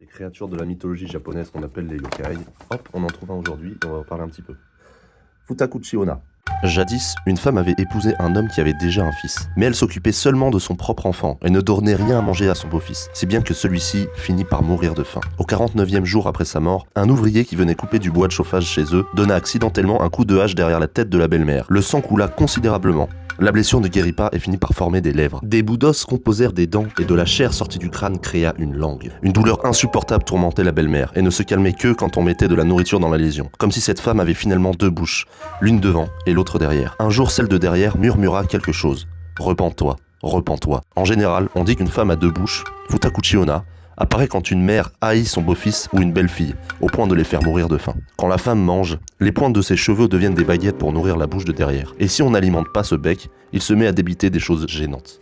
Les créatures de la mythologie japonaise qu'on appelle les yokai. Hop, on en trouve un aujourd'hui et on va en parler un petit peu. Futakuchi Onna. Jadis, une femme avait épousé un homme qui avait déjà un fils. Mais elle s'occupait seulement de son propre enfant et ne donnait rien à manger à son beau-fils, si bien que celui-ci finit par mourir de faim. Au 49e jour après sa mort, un ouvrier qui venait couper du bois de chauffage chez eux donna accidentellement un coup de hache derrière la tête de la belle-mère. Le sang coula considérablement. La blessure ne guérit pas et finit par former des lèvres. Des bouts d'os composèrent des dents et de la chair sortie du crâne créa une langue. Une douleur insupportable tourmentait la belle-mère et ne se calmait que quand on mettait de la nourriture dans la lésion. Comme si cette femme avait finalement deux bouches, l'une devant et l'autre derrière. Un jour, celle de derrière murmura quelque chose. Repens-toi, repens-toi. En général, on dit qu'une femme a deux bouches, Futakuchi Onna, apparaît quand une mère haït son beau-fils ou une belle-fille, au point de les faire mourir de faim. Quand la femme mange, les pointes de ses cheveux deviennent des baguettes pour nourrir la bouche de derrière. Et si on n'alimente pas ce bec, il se met à débiter des choses gênantes.